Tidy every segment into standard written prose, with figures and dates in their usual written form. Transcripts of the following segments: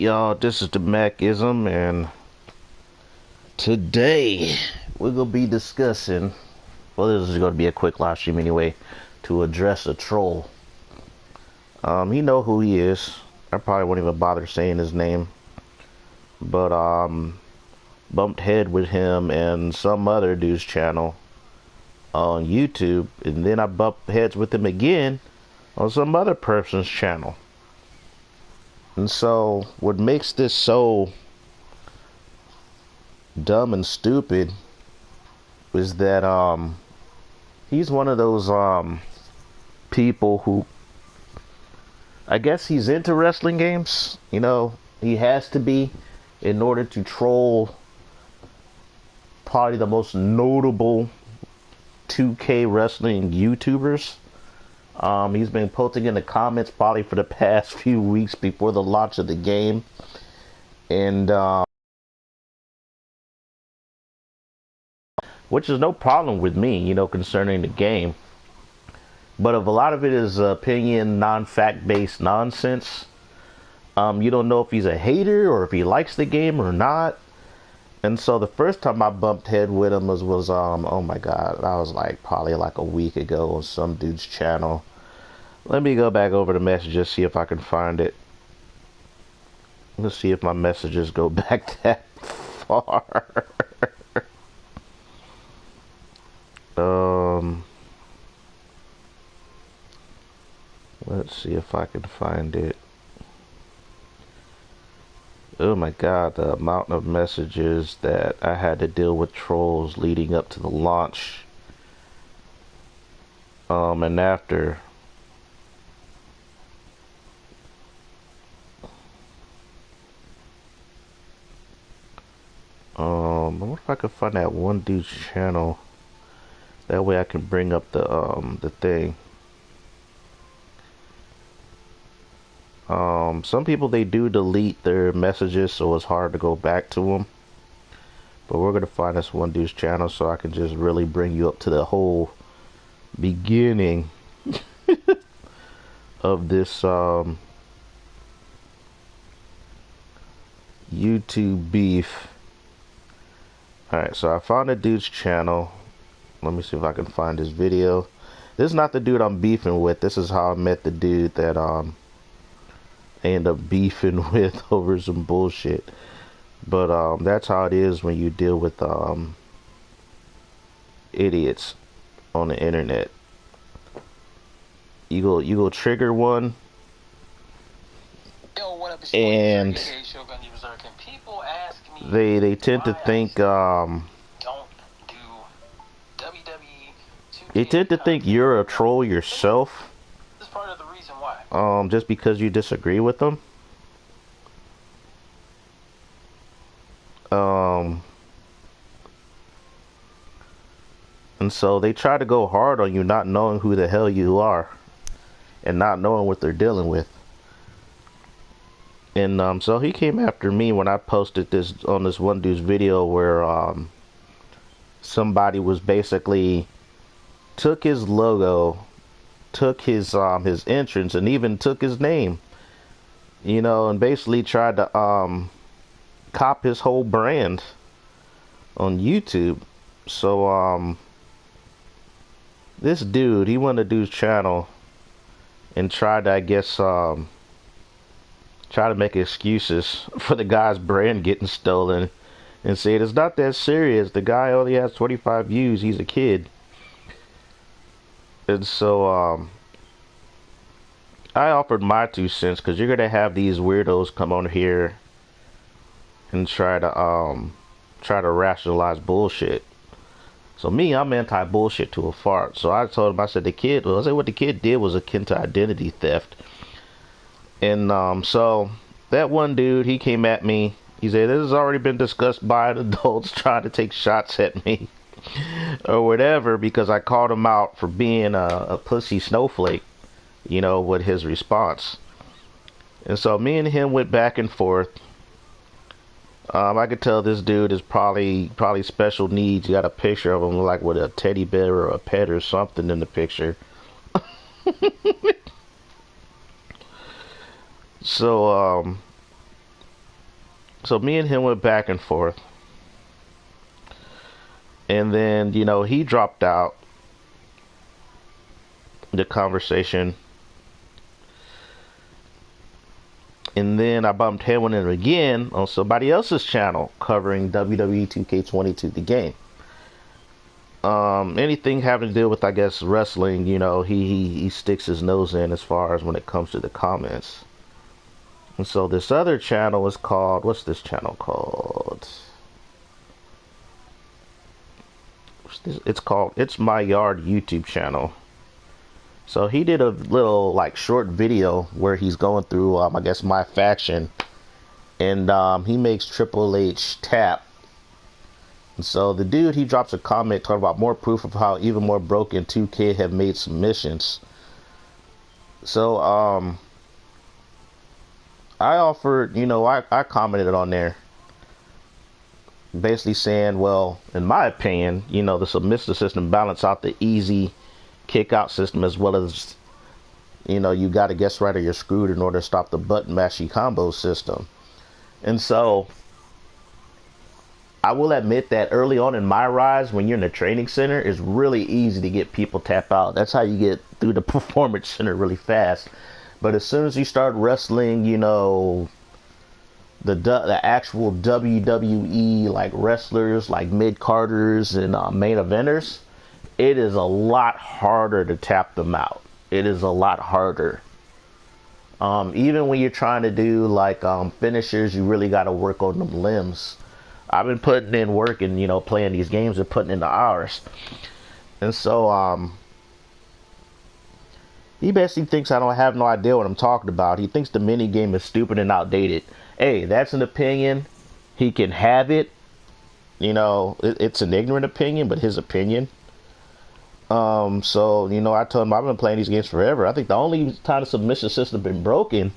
Y'all, this is the Macism, and today we're gonna be discussing. Well, this is gonna be a quick live stream anyway, to address a troll. He know who he is. I probably won't even bother saying his name, but bumped head with him and some other dude's channel on YouTube, and then I bumped heads with him again on some other person's channel. And so, what makes this so dumb and stupid was that he's one of those people who, I guess he's into wrestling games. You know, he has to be in order to troll probably the most notable 2K wrestling YouTubers. He's been posting in the comments probably for the past few weeks before the launch of the game, and which is no problem with me, you know, concerning the game. But if a lot of it is opinion, non-fact based nonsense, you don't know if he's a hater or if he likes the game or not. And so the first time I bumped head with him was oh my god, I was like probably like a week ago on some dude's channel. Let me go back over the messages, see if I can find it. Let's see if my messages go back that far. Let's see if I can find it. Oh my god, the amount of messages that I had to deal with trolls leading up to the launch. And after. I wonder if I could find that one dude's channel. That way I can bring up the thing. Some people, they do delete their messages, so it's hard to go back to them. But we're gonna find this one dude's channel so I can just really bring you up to the whole beginning of this YouTube beef. Alright, so I found a dude's channel. Let me see if I can find his video. This is not the dude I'm beefing with. This is how I met the dude that I end up beefing with over some bullshit. But that's how it is when you deal with idiots on the internet. You go trigger one, and they tend to think they tend to think you're a troll yourself, just because you disagree with them. And so they try to go hard on you, not knowing who the hell you are and not knowing what they're dealing with. And so he came after me when I posted this on this one dude's video where somebody was basically took his logo, took his entrance, and even took his name, you know, and basically tried to cop his whole brand on YouTube. So this dude, he went to dude's channel and tried to, I guess, try to make excuses for the guy's brand getting stolen and said it's not that serious. The guy only has 25 views. He's a kid. And so I offered my 2 cents, because you're gonna have these weirdos come on here and try to rationalize bullshit. So me, I'm anti-bullshit to a fart. So I told him, I said what the kid did was akin to identity theft. And so that one dude, he came at me. He said, this has already been discussed by adults trying to take shots at me or whatever, because I called him out for being a pussy snowflake, you know, with his response. And so me and him went back and forth. I could tell this dude is probably special needs. You got a picture of him like with a teddy bear or a pet or something in the picture. So So me and him went back and forth. And then, he dropped out the conversation. And then I bumped head with him again on somebody else's channel covering WWE 2K22, the game. Anything having to do with, I guess, wrestling, he sticks his nose in as far as when it comes to the comments. And so this other channel is called, what's this channel called? It's called It's My Yard YouTube channel. So he did a little like short video where he's going through I guess my faction, and he makes Triple H tap. And so the dude, he drops a comment talking about more proof of how even more broken 2K have made submissions. So I offered, I commented on there basically saying, well, in my opinion, the submissive system balance out the easy kick out system, as well as, you got to guess right or you're screwed in order to stop the button mashy combo system. And so I will admit that early on in my rise, when you're in the training center, it's really easy to get people tap out. That's how you get through the performance center really fast. But as soon as you start wrestling, the actual WWE like wrestlers, like mid-carders and main eventers, it is a lot harder to tap them out. It is a lot harder. Even when you're trying to do like finishers, you really got to work on them limbs. I've been putting in work and playing these games and putting in the hours. And so he basically thinks I don't have no idea what I'm talking about. He thinks the mini game is stupid and outdated. Hey, that's an opinion. He can have it. It's an ignorant opinion, but his opinion. So, I told him I've been playing these games forever. I think the only time the submission system been broken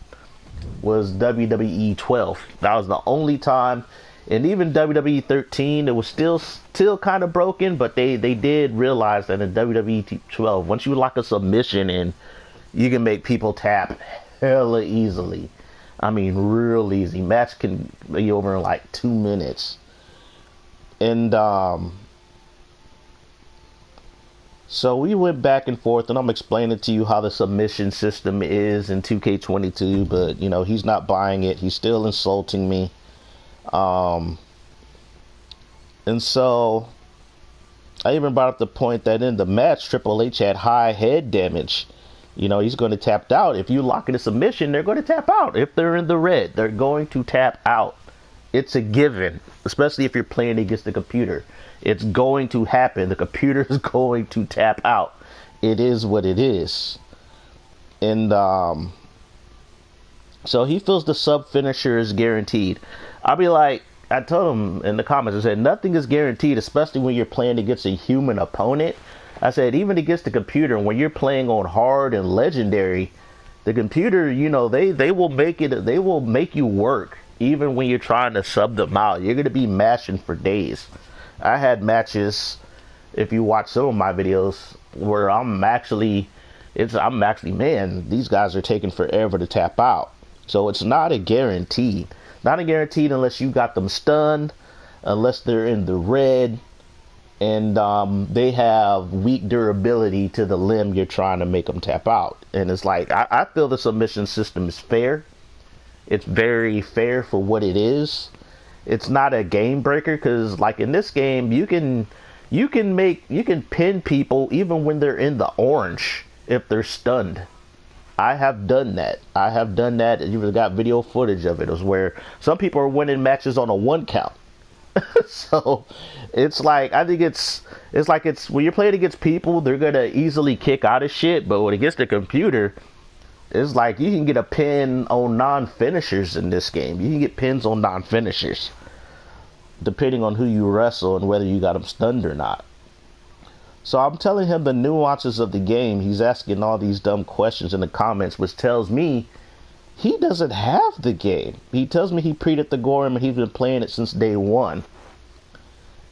was WWE 12. That was the only time. And even WWE 13, it was still kind of broken, but they did realize that in WWE 12, once you lock a submission in, you can make people tap hella easily. I mean, real easy. Match can be over in like 2 minutes. And so we went back and forth, and I'm explaining to you how the submission system is in 2K22, but he's not buying it. He's still insulting me. And so I even brought up the point that in the match, Triple H had high head damage. He's going to tap out. If you lock in a submission, they're going to tap out. If they're in the red, they're going to tap out. It's a given, especially if you're playing against the computer. It's going to happen. The computer is going to tap out. It is what it is. And so he feels the sub finisher is guaranteed. I'll be like, I told him in the comments, I said, nothing is guaranteed, especially when you're playing against a human opponent. I said, even against the computer, when you're playing on hard and legendary, the computer, they will make you work. Even when you're trying to sub them out, you're going to be mashing for days. I had matches, if you watch some of my videos, where I'm actually, man, these guys are taking forever to tap out. So it's not a guarantee. Not a guarantee unless you got them stunned, unless they're in the red, and they have weak durability to the limb you're trying to make them tap out. And it's like, I feel the submission system is fair. It's very fair for what it is. It's not a game breaker, because like in this game, you can pin people even when they're in the orange if they're stunned. I have done that. You've got video footage of it. It was where some people are winning matches on a 1 count. So it's like, I think it's when you're playing against people, they're gonna easily kick out of shit. But when it gets to computer, it's like you can get a pin on non-finishers in this game. You can get pins on non-finishers, depending on who you wrestle and whether you got them stunned or not. So I'm telling him the nuances of the game. He's asking all these dumb questions in the comments, which tells me he doesn't have the game. He tells me he pre-ed the Gorham and he's been playing it since day one.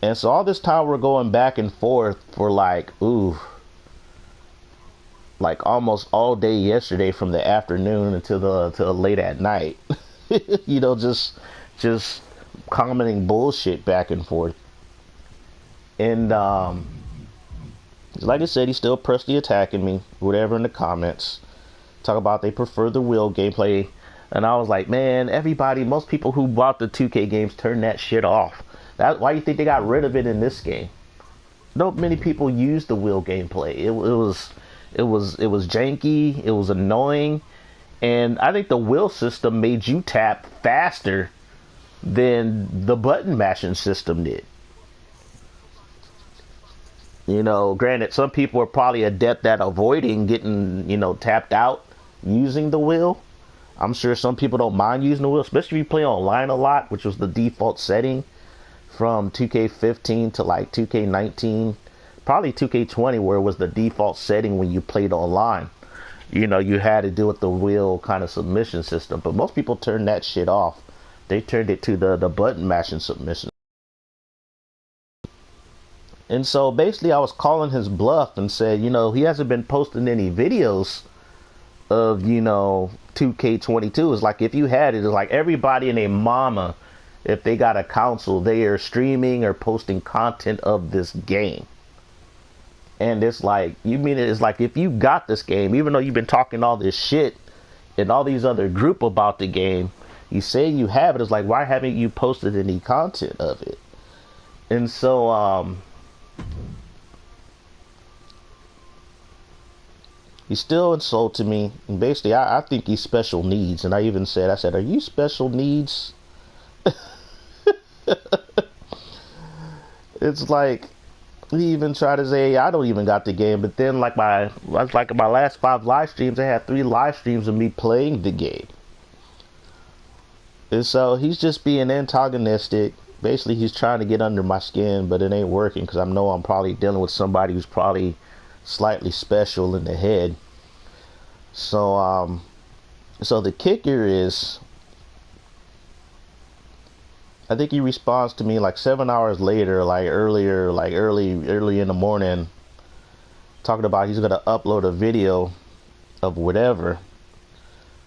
And so all this time we're going back and forth for like almost all day yesterday, from the afternoon until late at night. Just commenting bullshit back and forth. And like I said, he's still personally attacking me, whatever, in the comments. Talk about they prefer the wheel gameplay. And I was like, man, everybody, most people who bought the 2K games turned that shit off. Why do you think they got rid of it in this game? Not many people use the wheel gameplay. It was janky. It was annoying, and I think the wheel system made you tap faster than the button mashing system did. You know, granted, some people are probably adept at avoiding getting, tapped out using the wheel. I'm sure some people don't mind using the wheel, especially if you play online a lot, which was the default setting from 2K15 to like 2K19, probably 2K20, where it was the default setting when you played online. You had to do with the wheel kind of submission system, but most people turned that shit off. They turned it to the button mashing submission. And so basically I was calling his bluff and said, he hasn't been posting any videos of, 2K22. It's like, if you had it, it's like everybody and their mama, if they got a console, they are streaming or posting content of this game. And it's like, it's like, if you got this game, even though you've been talking all this shit in all these other group about the game, you say you have it, it's like, why haven't you posted any content of it? And so, he still insulted me. And basically, I think he's special needs. And I even said, are you special needs? It's like, he even tried to say, I don't even got the game. But then, like my last 5 live streams, I had 3 live streams of me playing the game. And so he's just being antagonistic. Basically, he's trying to get under my skin, but it ain't working because I know I'm probably dealing with somebody who's probably slightly special in the head. So so the kicker is, I think he responds to me like 7 hours later, like early in the morning, talking about he's gonna upload a video of whatever.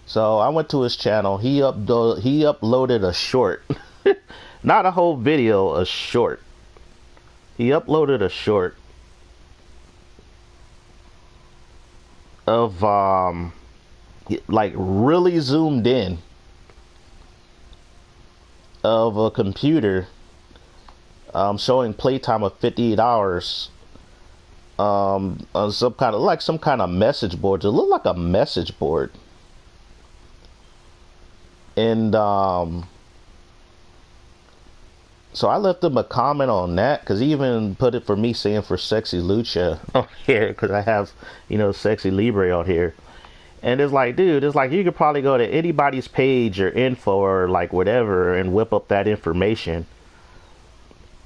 So I went to his channel. He uploaded a short, not a whole video, a short. He uploaded a short of like really zoomed in of a computer showing playtime of 58 hours on some kind of message board. It looked like a message board. And so I left him a comment on that, because he even put it for me saying for Sexy Lucha on here, because I have, Sexy Libre on here. And it's like, dude, it's like you could probably go to anybody's page or info or like whatever and whip up that information.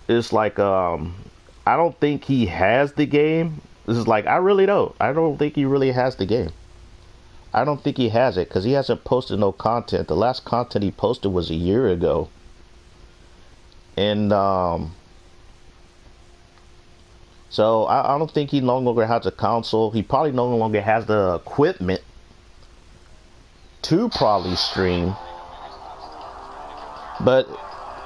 It's like, I don't think he has the game. This is like, I really don't. I don't think he really has the game. I don't think he has it, because he hasn't posted no content. The last content he posted was a year ago. And so I don't think he no longer has a console. He probably no longer has the equipment to probably stream. But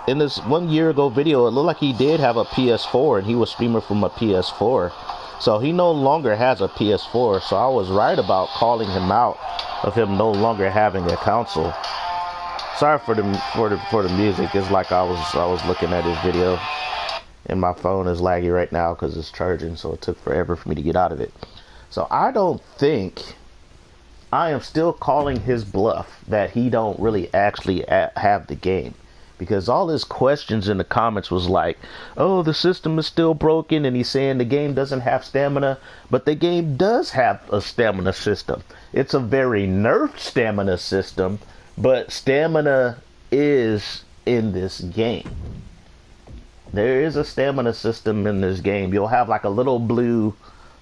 in this 1 year ago video, it looked like he did have a PS4 and he was streaming from a PS4. So he no longer has a PS4. So I was right about calling him out of him no longer having a console. Sorry for the music. It's like I was looking at his video, and my phone is laggy right now because it's charging, so it took forever for me to get out of it. So I don't think, I am still calling his bluff that he don't really actually have the game, because all his questions in the comments was like, oh, the system is still broken, and he's saying the game doesn't have stamina, but the game does have a stamina system. It's a very nerfed stamina system, but stamina is in this game. There is a stamina system in this game. You'll have like a little blue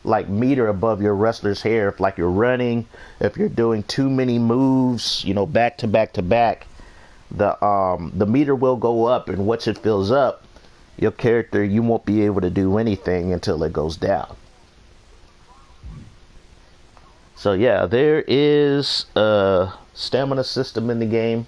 like meter above your wrestler's hair if like you're running, if you're doing too many moves, back to back to back, the meter will go up, and once it fills up, your character, you won't be able to do anything until it goes down. So yeah, there is a stamina system in the game.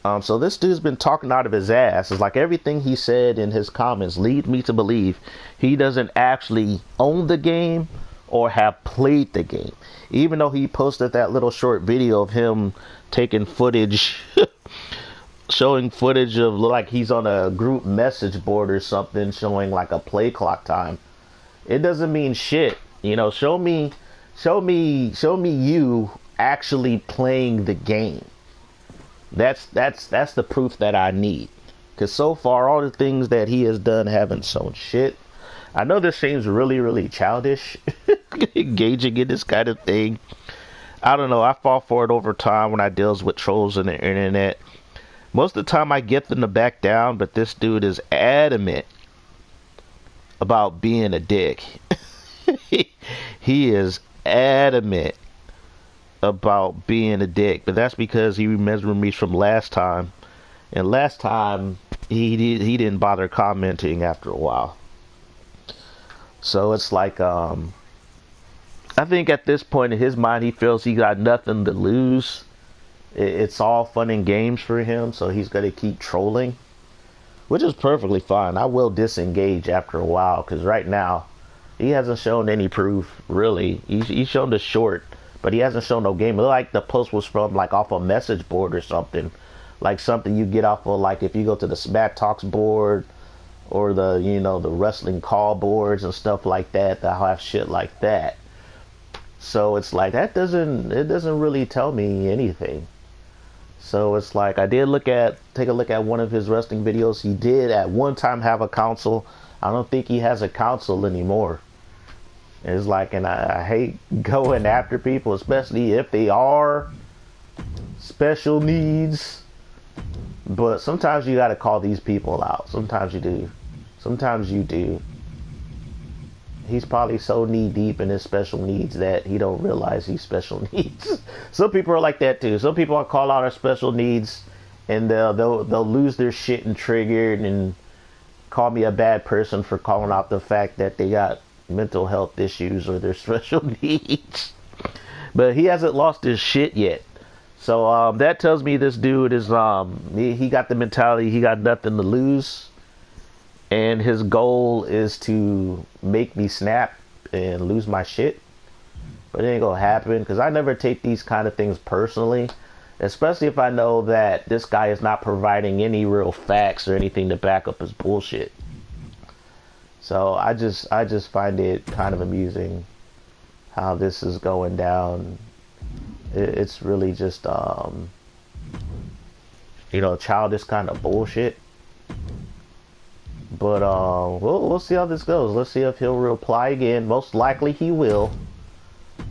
So this dude's been talking out of his ass. It's like everything he said in his comments lead me to believe he doesn't actually own the game or have played the game. Even though he posted that little short video of him taking footage, showing footage of like he's on a group message board or something, showing like a play clock time. It doesn't mean shit. You know, show me you actually playing the game. That's the proof that I need. Because so far, all the things that he has done haven't shown shit. I know this seems really, really childish, engaging in this kind of thing. I don't know. I fall for it over time when I deals with trolls on the internet. Most of the time, I get them to back down, but this dude is adamant about being a dick. He is adamant about being a dick, but that's because he remembers me from last time, and last time he didn't bother commenting after a while. So it's like I think at this point in his mind he feels he got nothing to lose. It's all fun and games for him, so he's gonna keep trolling, which is perfectly fine. I will disengage after a while because right now he hasn't shown any proof really. He's shown the short, but he hasn't shown no game. It looked like the post was from like off a message board or something. Like something you get off of, like if you go to the Smack Talks board or the, you know, the wrestling call boards and stuff like that, that have shit like that. So it's like it doesn't really tell me anything. So it's like I did take a look at one of his wrestling videos. He did at one time have a console. I don't think he has a console anymore. It's like, and I hate going after people, especially if they are special needs. But sometimes you got to call these people out. Sometimes you do. Sometimes you do. He's probably so knee deep in his special needs that he don't realize he's special needs. Some people are like that too. Some people I call out our special needs, and they'll lose their shit and triggered and call me a bad person for calling out the fact that they got mental health issues or their special needs. But he hasn't lost his shit yet. So that tells me this dude is he got the mentality he got nothing to lose, and his goal is to make me snap and lose my shit. But it ain't gonna happen because I never take these kind of things personally, especially if I know that this guy is not providing any real facts or anything to back up his bullshit. So I just find it kind of amusing how this is going down. It's really just you know, childish kind of bullshit. But we'll see how this goes. Let's see if he'll reply again. Most likely he will,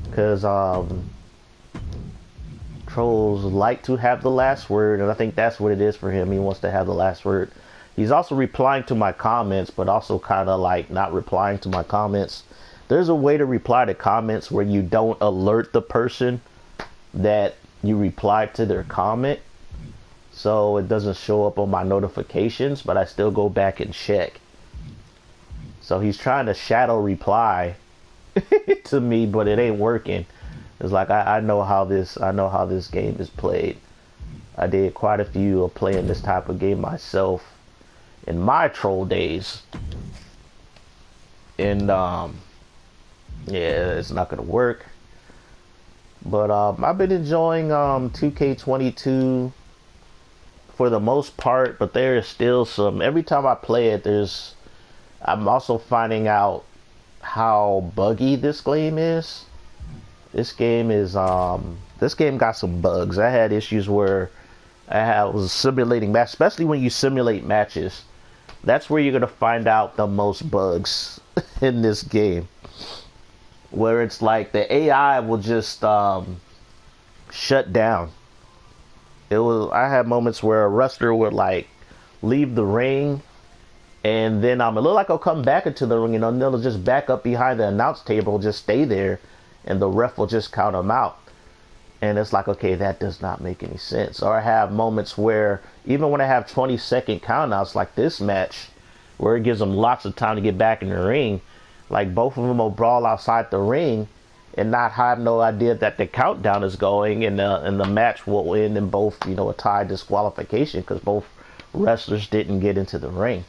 because trolls like to have the last word, and I think that's what it is for him. He wants to have the last word. He's also replying to my comments, but also kind of like not replying to my comments. There's a way to reply to comments where you don't alert the person that you replied to their comment, so it doesn't show up on my notifications, but I still go back and check. So he's trying to shadow reply to me, but it ain't working. It's like I know how this game is played. I did quite a few of playing this type of game myself in my troll days, and yeah, it's not gonna work. But I've been enjoying 2K22 for the most part, but there is still some, every time I play it, I'm also finding out how buggy this game is. This game got some bugs. I had issues where I was simulating matches, especially when you simulate matches. That's where you're gonna find out the most bugs in this game, where it's like the AI will just shut down. I had moments where a wrestler would like leave the ring, and then it looked like I'll come back into the ring, and then they'll just back up behind the announce table, just stay there, and the ref will just count them out. And it's like, okay, that does not make any sense. Or I have moments where, even when I have 20-second countouts like this match, where it gives them lots of time to get back in the ring, like both of them will brawl outside the ring, and not have no idea that the countdown is going, and the match will end in both, you know, a tie disqualification because both wrestlers didn't get into the ring.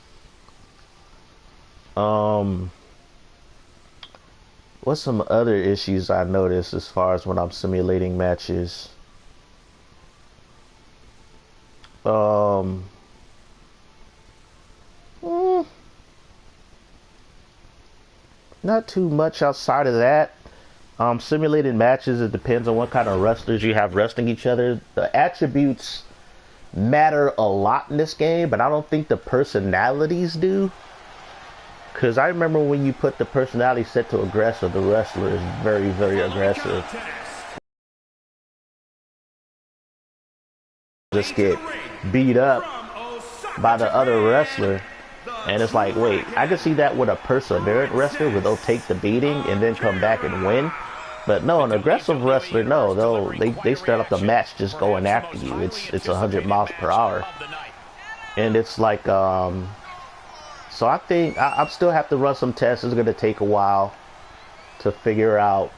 What's some other issues I noticed as far as when I'm simulating matches? Not too much outside of that. Simulated matches, it depends on what kind of wrestlers you have wrestling each other. The attributes matter a lot in this game, but I don't think the personalities do. Because I remember when you put the personality set to aggressive, the wrestler is very, very aggressive. Just get beat up by the other wrestler. And it's like, wait, I can see that with a perseverant wrestler where they'll take the beating and then come back and win. But no, an aggressive wrestler, no, they start up the match just going after you. It's 100 miles per hour. And it's like, so I think I still have to run some tests. It's going to take a while to figure out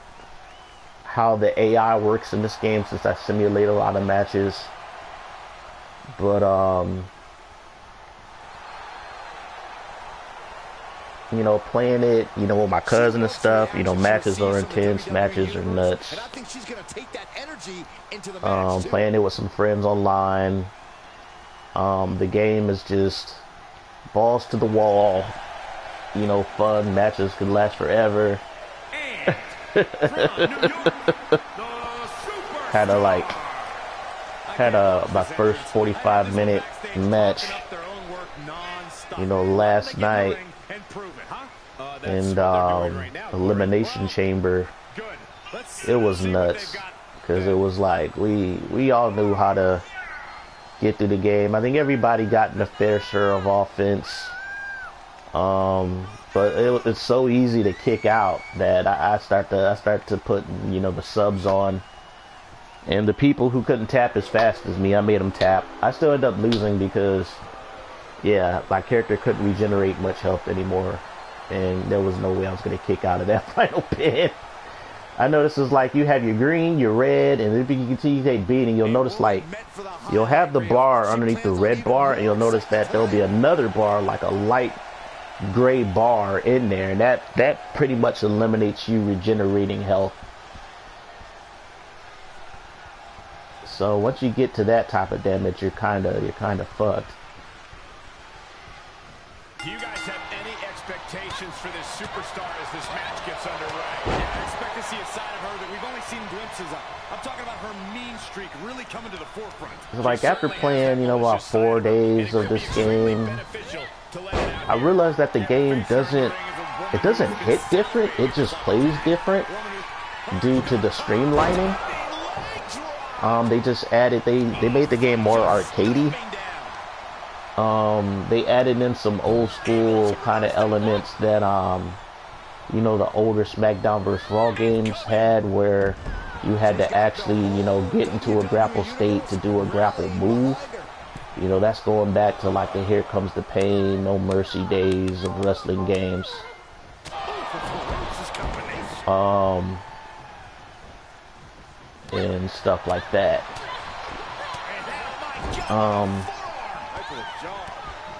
how the AI works in this game since I simulate a lot of matches. But, you know, playing it, you know, with my cousin and stuff, you know, matches are intense, matches are nuts. Playing it with some friends online. The game is just balls to the wall, you know, fun. Matches can last forever. Had my first 45-minute match, you know, last night in Elimination Chamber. It was nuts because it was like we all knew how to get through the game. I think everybody got in a fair share of offense, but it's so easy to kick out that I start to put, you know, the subs on, and the people who couldn't tap as fast as me, I made them tap. I still ended up losing because, yeah, my character couldn't regenerate much health anymore, and there was no way I was going to kick out of that final pin. I noticed it's like you have your green, your red, and if you continue to take beating, you'll notice like you'll have the bar underneath the red bar, and you'll notice that there'll be another bar, like a light gray bar in there, and that pretty much eliminates you regenerating health. So once you get to that type of damage, you're kind of fucked. Do you guys have any expectations for this superstar as this match gets underway? Yeah, I expect to see a side of her that we've only seen glimpses of. I'm talking about her mean streak really coming to the forefront. Like after playing, you know, about 4 days of this game, I realized that the game doesn't hit different. It just plays different due to the streamlining. They just added, they made the game more arcadey. They added in some old school kind of elements that, you know, the older SmackDown vs. Raw games had, where you had to actually, you know, get into a grapple state to do a grapple move. You know, that's going back to like the Here Comes the Pain, No Mercy days of wrestling games. And stuff like that.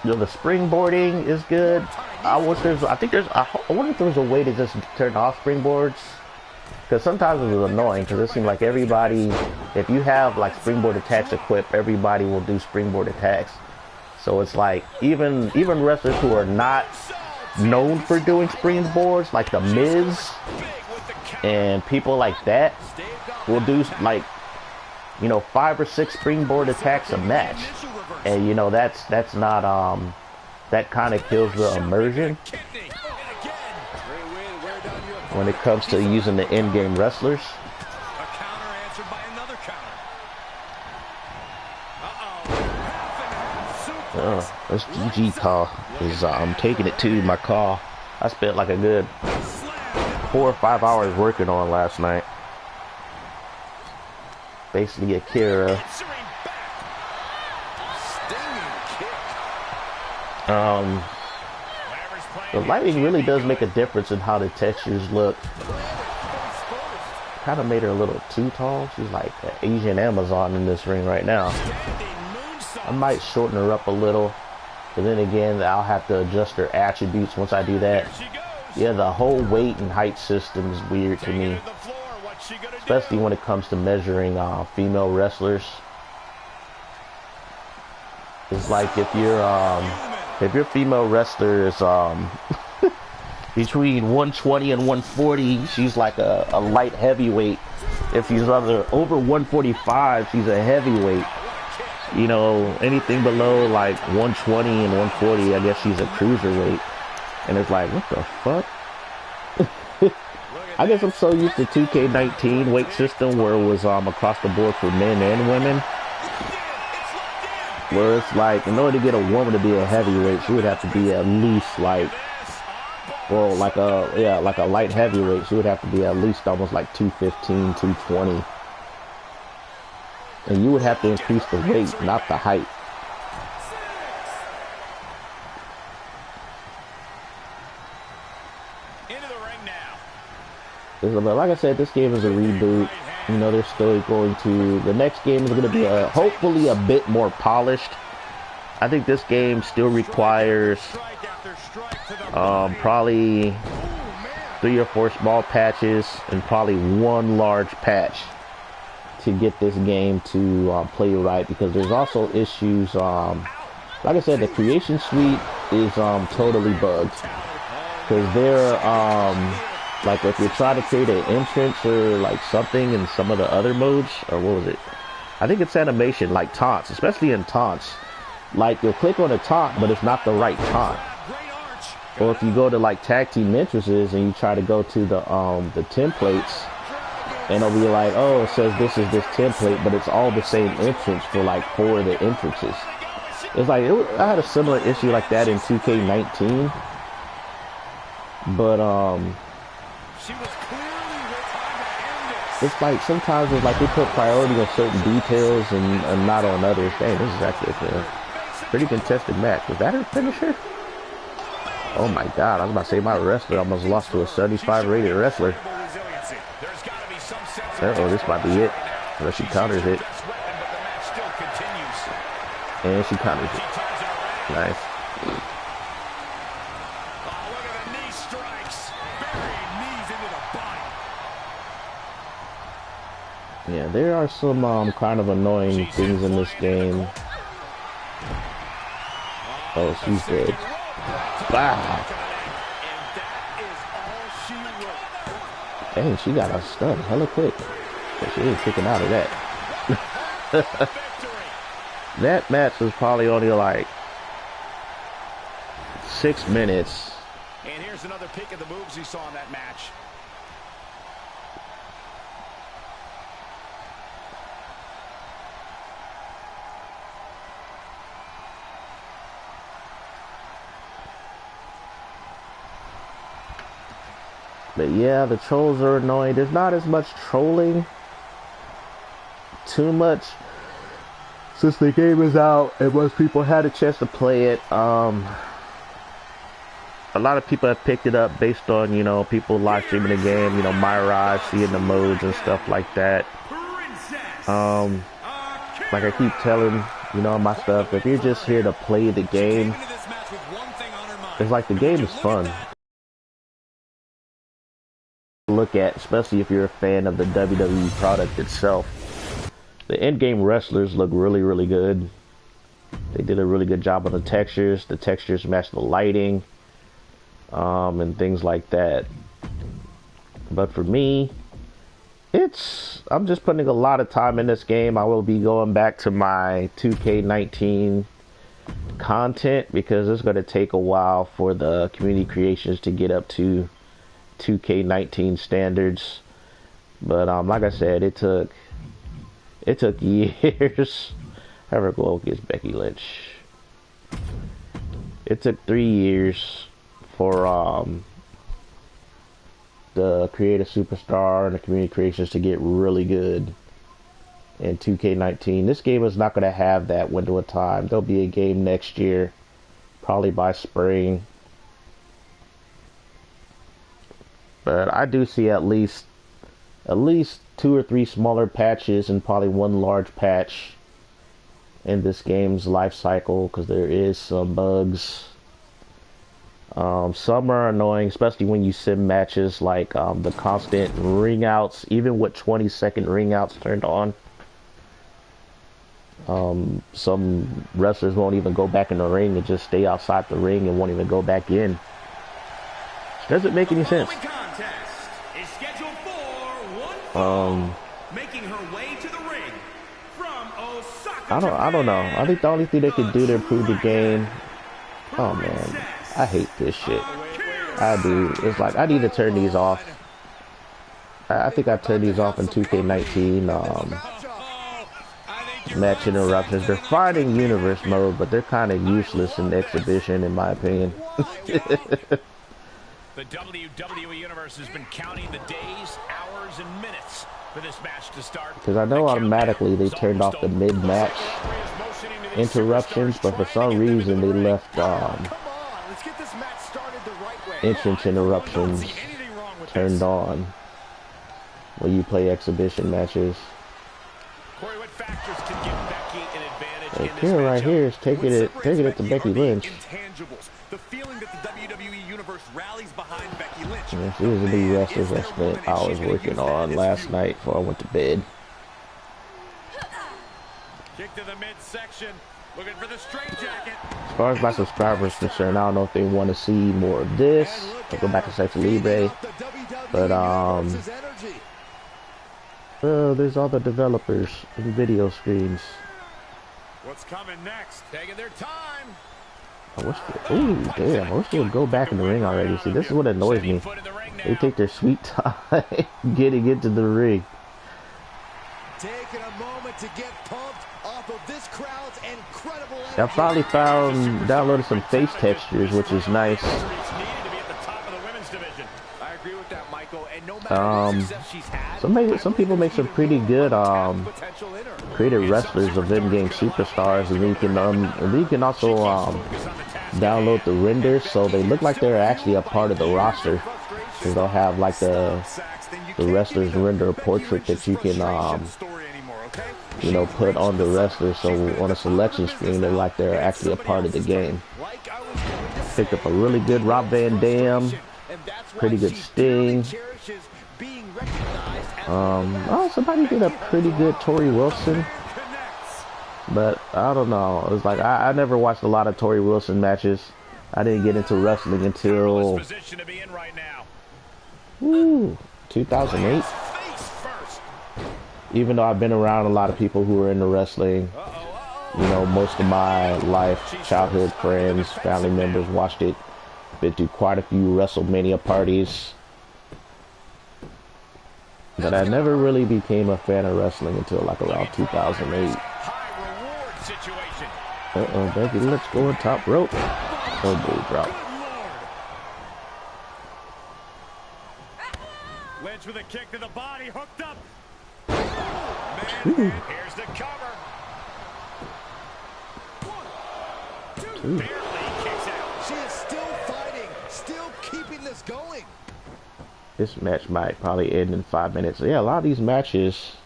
You know, the springboarding is good. I wonder if there's a way to just turn off springboards, because sometimes it was annoying because it seemed like everybody, if you have like springboard attacks equipped, everybody will do springboard attacks. So it's like even wrestlers who are not known for doing springboards, like the Miz and people like that, will do like, you know, 5 or 6 springboard attacks a match. And you know, that's not that kind of kills the immersion when it comes to using the in-game wrestlers. This GG call is I'm taking it to my call. I spent like a good 4 or 5 hours working on last night. Basically Akira. The lighting really does make a difference in how the textures look. kind of made her a little too tall. She's like an Asian Amazon in this ring right now. I might shorten her up a little, but then again, I'll have to adjust her attributes once I do that. Yeah, the whole weight and height system is weird to me, especially when it comes to measuring female wrestlers. It's like if your female wrestler is between 120 and 140, she's like a light heavyweight. If she's over 145, she's a heavyweight. You know, anything below like 120 and 140, I guess she's a cruiserweight. And it's like, what the fuck? I guess I'm so used to 2K19 weight system where it was across the board for men and women. Where it's like, in order to get a woman to be a heavyweight, she would have to be at least like, well, like a light heavyweight. She would have to be at least almost like 215, 220. And you would have to increase the weight, not the height. Into the ring now. But like I said, this game is a reboot. You know, they're still going to... The next game is going to be hopefully a bit more polished. I think this game still requires probably 3 or 4 small patches and probably 1 large patch to get this game to play right, because there's also issues. Like I said, the creation suite is totally bugged, because they're like if you're trying to create an entrance or like something in some of the other modes, or what was it? I think it's animation, like taunts, especially in taunts. Like you'll click on a taunt, but it's not the right taunt. Or if you go to like tag team entrances and you try to go to the templates, and it'll be like, oh, it says this is this template, but it's all the same entrance for like 4 of the entrances. It's like, I had a similar issue like that in 2K19. But, it's like, sometimes it's like they put priority on certain details and not on others. Dang, this is actually a pretty contested match. Was that her finisher? Oh my god, I was about to say my wrestler almost lost to a 75 rated wrestler. Uh-oh, this might be it. Unless she counters it. And she counters it. Nice. Yeah, there are some kind of annoying things in this game. Oh, she's dead. Wow. Dang, she got a stun hella quick. But she ain't kicking out of that. That match was probably only like 6 minutes. And here's another peek at the moves he saw in that match. But yeah, the trolls are annoying. There's not as much trolling. Too much. Since the game is out and most people had a chance to play it. A lot of people have picked it up based on, you know, people live streaming the game. You know, Myra, seeing the modes and stuff like that. Like I keep telling, you know, my stuff, if you're just here to play the game, it's like the game is fun. Look at, especially if you're a fan of the WWE product itself. The in-game wrestlers look really, really good. They did a really good job on the textures. The textures match the lighting, and things like that. But for me, I'm just putting a lot of time in this game. I will be going back to my 2K19 content because it's going to take a while for the community creations to get up to 2K19 standards. But like I said, it took years. Have her go against Becky Lynch. It took 3 years for the creative superstar and the community creations to get really good in 2K19. This game is not going to have that window of time. There'll be a game next year, probably by spring. But I do see at least at least 2 or 3 smaller patches and probably one large patch in this game's life cycle, because there is some bugs. Some are annoying, especially when you sim matches, like the constant ring outs, even with 20-second ring outs turned on. Some wrestlers won't even go back in the ring and just stay outside the ring and won't even go back in. Doesn't make any sense. Making her way to the ring from Osaka, I don't know. I think the only thing they could do to improve the game. Oh man, I hate this shit. I do. It's like I need to turn these off. I think I turned these off in 2K19. Match interruptions. They're fine in universe mode, but they're kind of useless in exhibition, in my opinion. The WWE Universe has been counting the days, hours, and minutes for this match to start. Because I know automatically they turned off the mid-match interruptions, but for some reason they left entrance interruptions turned on when you play exhibition matches. Corey, what factors can give Becky an advantage in this Here, right matchup? here is taking it to Becky Lynch. Intangibles. The feeling that the WWE Universe rallies behind Becky Lynch. Yes, these are the wrestlers I spent hours working on last night before I went to bed. Kick to the midsection. Looking for the straight jacket. As far as my subscribers are concerned, I don't know if they want to see more of this. I'll go back to Sexy Libre. But there's all the developers and video screens. What's coming next? Taking their time. Ooh, damn, I wish they would go back in the ring already. See, this is what annoys me. They take their sweet time getting into the ring. Taking a moment to get pumped off of this crowd's incredible energy. I finally downloaded some face textures, which is nice. I agree with that, Michael. And no matter the success she's had, Some people make some pretty good created wrestlers of in-game superstars, and then you can also download the renders so they look like they're actually a part of the roster, because they'll have like the wrestlers render portrait that you can put on the wrestler, so on a selection screen they're like they're actually a part of the game. Picked up a really good Rob Van Dam, pretty good Sting. Somebody did a pretty good Tori Wilson, but I don't know. It's like I never watched a lot of Tori Wilson matches. I didn't get into wrestling until 2008. Even though I've been around a lot of people who are into wrestling, most of my life, childhood friends, family members watched it. Been to quite a few WrestleMania parties. But I never really became a fan of wrestling until like around 2008. Becky, let's go on top rope. Elbow drop. Lynch with a kick to the body, hooked up. Here's the cover. Barely kicks out. She is still fighting, still keeping this going. This match might probably end in 5 minutes. Yeah, a lot of these matches,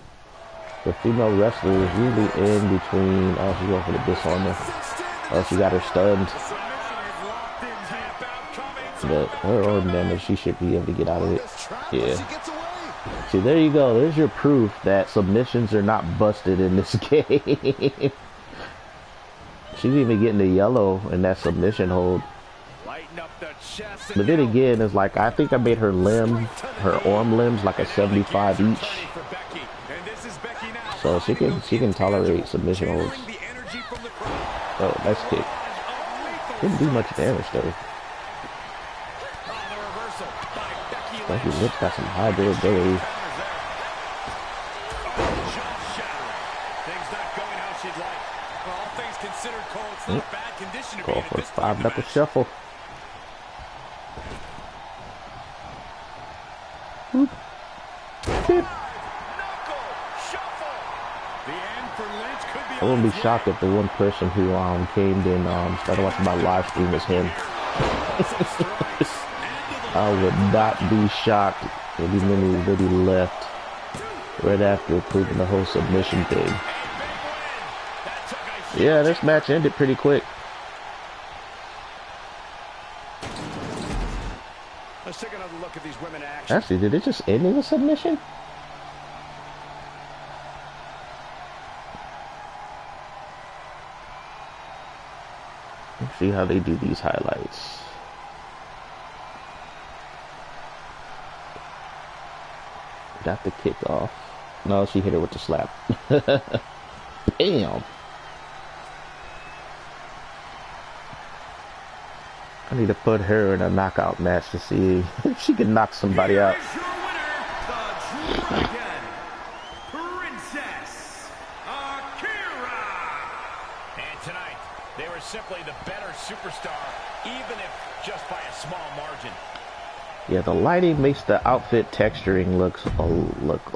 the female wrestlers usually end between. Oh, she's going for the dishonor. Oh, she got her stunned. But her arm damage, she should be able to get out of it. Yeah. See, there you go. There's your proof that submissions are not busted in this game. She's even getting the yellow in that submission hold. But then again, it's like I think I made her arm limbs like a 75 each. So she can tolerate submission holds. Oh, nice kick. Didn't do much damage though. Becky Lynch got some high durability. Call for a 5-knuckle shuffle. Whoop. I wouldn't be shocked if the one person who came in started watching my live stream was him. I would not be shocked if he left. right after proving the whole submission thing. Yeah, this match ended pretty quick. Let's take another look at these women in action. Actually, did it just end in a submission? Let's see how they do these highlights. Got the kick off. No, she hit her with the slap. Damn. I need to put her in a knockout match to see if she can knock somebody out. Here's your winner, the Dragon, Princess Akira. And tonight, they were simply the better superstar, even if just by a small margin. Yeah, the lighting makes the outfit texturing look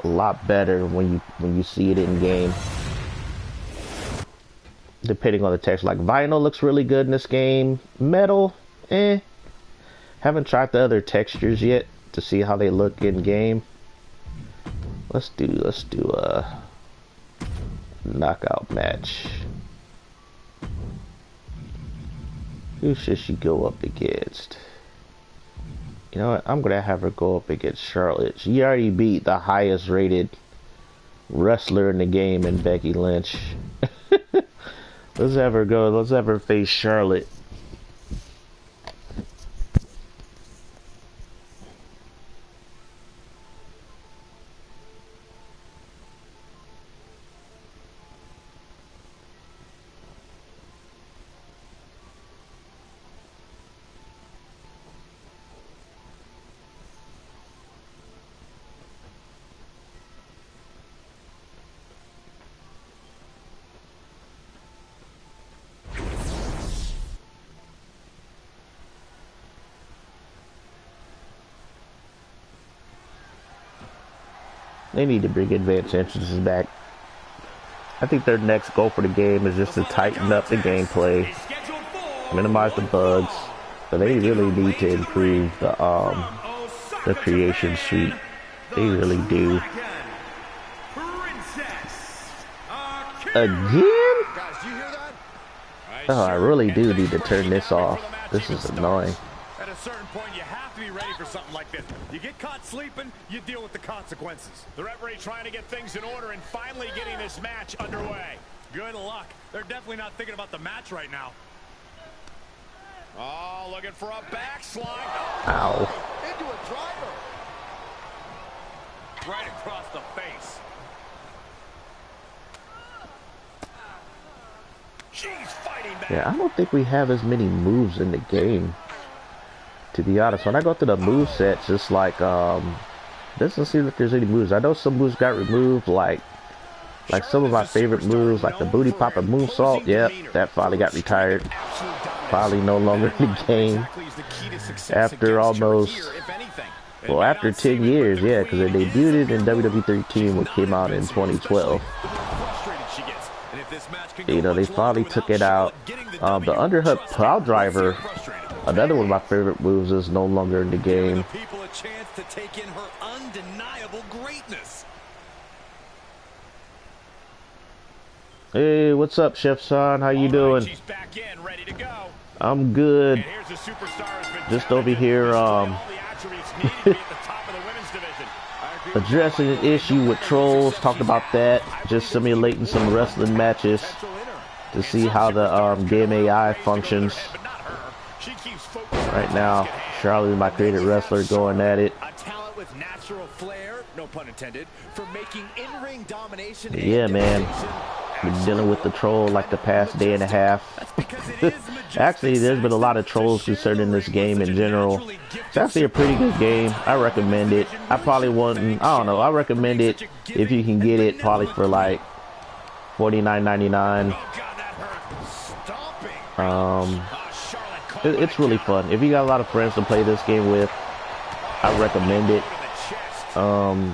a lot better when you see it in game. Depending on the text, like vinyl looks really good in this game. Metal, eh. Haven't tried the other textures yet to see how they look in game. Let's do a knockout match. Who should she go up against? You know what? I'm gonna have her go up against Charlotte. She already beat the highest rated wrestler in the game in Becky Lynch. Let's have her go. Let's have her face Charlotte. They need to bring advanced entrances back. I think their next goal for the game is just to tighten up the gameplay, minimize the bugs, but they really need to improve the creation suite. They really do. Again? Oh, I really do need to turn this off. This is annoying. At a certain point, you have to be ready for something like this. You get caught sleeping, you deal with the consequences. The referee trying to get things in order and finally getting this match underway. Good luck. They're definitely not thinking about the match right now. Oh, looking for a backslide. Ow. Into a driver. Right across the face. She's fighting back. Yeah, I don't think we have as many moves in the game, to be honest. When I go through the move sets, it's like doesn't seem like there's any moves. I know some moves got removed, like some of my favorite moves, like the booty popper moonsault. Yep, that finally got retired. Finally no longer in the game after almost, well, after 10 years, yeah, because they debuted it in WWE 13, which came out in 2012. You know, they finally took it out. The underhook plow driver, another one of my favorite moves, is no longer in the game. Hey, what's up, Chef Son? How you doing? I'm good. Just over here, addressing an issue with trolls. Talked about that. Just simulating some wrestling matches to see how the game AI functions. Right now, Charlotte, my created wrestler, going at it. A talent with natural flair, no pun intended, for making in-ring domination. Yeah, man. Been dealing with the troll like the past day and a half. Actually, there's been a lot of trolls concerning this game in general. It's actually a pretty good game. I recommend it. I probably wouldn't, I don't know, I recommend it if you can get it, probably for like $49.99. It's really fun. If you got a lot of friends to play this game with, I recommend it.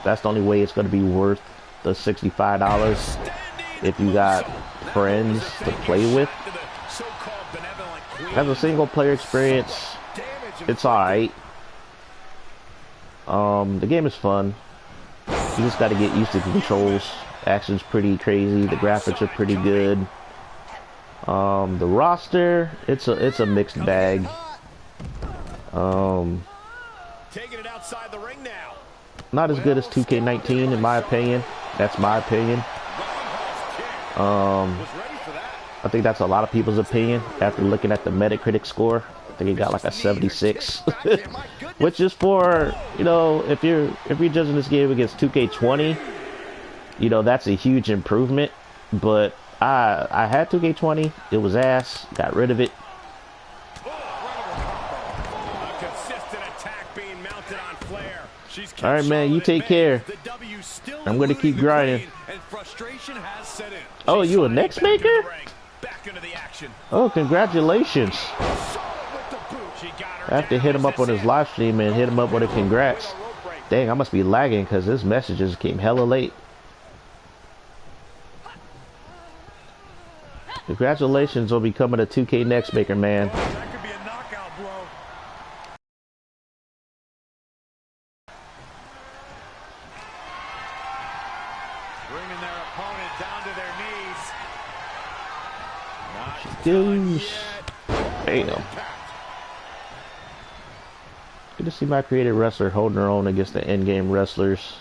That's the only way it's going to be worth the $65. If you got friends to play with. As a single player experience, it's alright. The game is fun. You just got to get used to the controls. Action's pretty crazy. The graphics are pretty good. The roster, it's a mixed bag. Taking it outside the ring now. Not as good as 2K19 in my opinion. That's my opinion. I think that's a lot of people's opinion after looking at the Metacritic score. I think it got like a 76, which is for, you know, if you're judging this game against 2K20, you know, that's a huge improvement. But I had 2K20, it was ass, got rid of it. All right, man, you take care. I'm gonna keep grinding. Oh, you a next maker? Oh, congratulations. I have to hit him up on his live stream and hit him up with a congrats. Dang, I must be lagging because his messages came hella late. Congratulations on becoming a 2K next maker, man. That could be a knockout blow. Bringing their opponent down to their knees. Damn. Good to see my creative wrestler holding her own against the endgame wrestlers.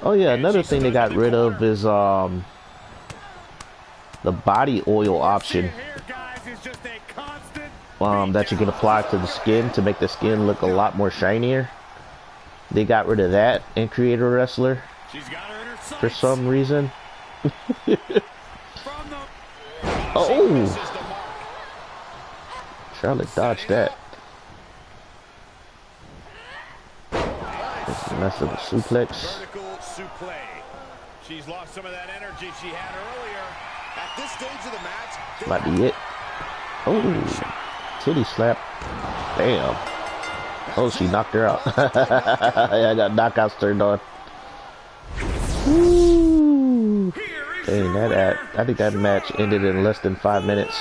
Oh yeah, another thing they got rid of is the body oil option that you can apply to the skin to make the skin look a lot more shinier. They got rid of that in Creator Wrestler for some reason. Oh! Charlotte dodged that. This is a mess of a suplex. She's lost some of that energy she had earlier. At this stage of the match, might be it. Oh, titty slap. Damn. Oh, she knocked her out. Yeah, I got knockouts turned on. Woo. Dang, I think that match ended in less than 5 minutes.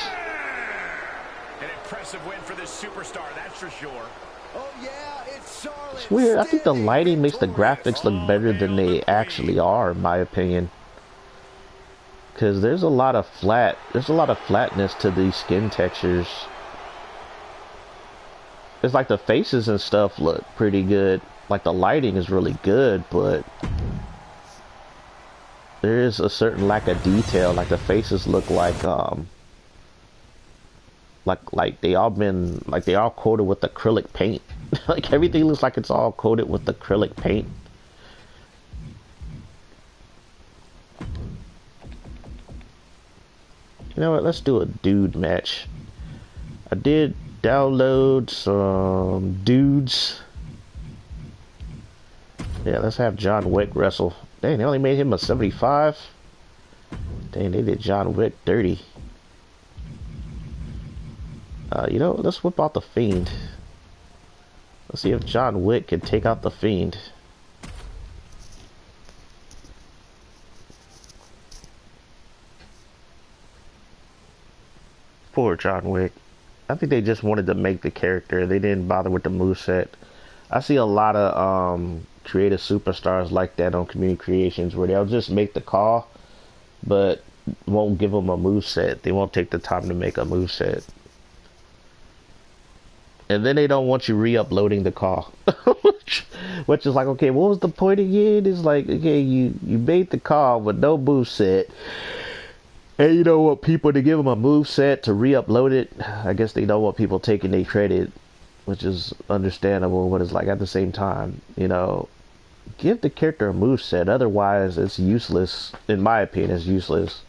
An impressive win for this superstar, that's for sure. Oh yeah, it's Charlotte. It's weird. I think the lighting makes the graphics look better than they actually are, in my opinion. Because there's a lot of flatness to these skin textures. It's like the faces and stuff look pretty good. Like the lighting is really good, but there is a certain lack of detail. Like the faces look like they all coated with acrylic paint. Like everything looks like it's all coated with acrylic paint. You know what, let's do a dude match. I did download some dudes. Yeah, let's have John Wick wrestle. Dang, they only made him a 75. Dang, they did John Wick dirty. You know, let's whip out the Fiend. Let's see if John Wick can take out the Fiend. Poor John Wick. I think they just wanted to make the character. They didn't bother with the moveset. I see a lot of creative superstars like that on community creations where they'll just make the call but won't give them a moveset. They won't take the time to make a moveset. And then they don't want you re-uploading the call. Which is like, okay, what was the point again? It's like, okay, you made the call with no moveset. And you don't want people to give them a moveset to re-upload it. I guess they don't want people taking their credit, which is understandable, but it's like at the same time, you know, give the character a moveset. Otherwise, it's useless. In my opinion, it's useless.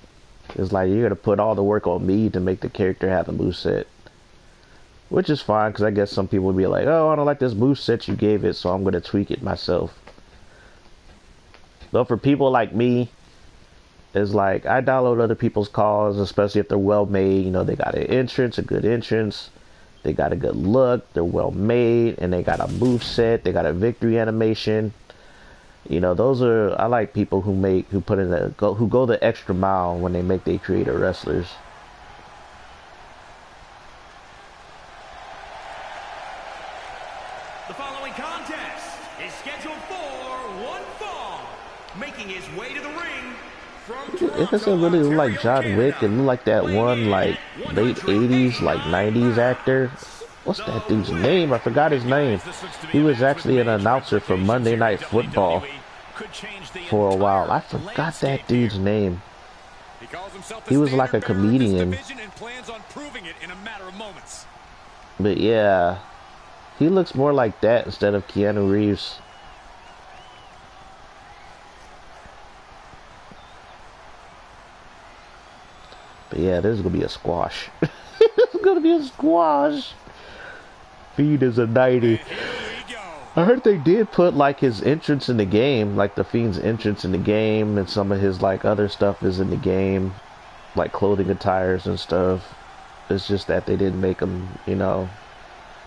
It's like you're going to put all the work on me to make the character have a moveset. Which is fine, because I guess some people would be like, oh, I don't like this moveset you gave it, so I'm going to tweak it myself. But for people like me, it's like I download other people's calls, especially if they're well made. You know, they got an entrance, a good entrance. They got a good look. They're well made, and they got a move set. They got a victory animation. You know, those are, I like people who go the extra mile when they make their creator wrestlers. The following contest is scheduled for one fall, making his way to the ring from It doesn't Toronto, really look like Ontario, John Wick. It Canada. looked like that Weighing one, in like, at late 80s, like 90s 189 actor. pounds, What's that the dude's winner. name? I forgot his name. He was actually an announcer for Monday Night Football for a while. I forgot that dude's name. He calls himself the He was like standard a bearer of this comedian. division and plans on proving it in a matter of moments. But yeah, he looks more like that instead of Keanu Reeves. But yeah, this is gonna be a squash. It's gonna be a squash. Feed is a 90. And here we go. I heard they did put like his entrance in the game, like the Fiend's entrance in the game, and some of his like other stuff is in the game, like clothing attires and stuff. It's just that they didn't make him, you know,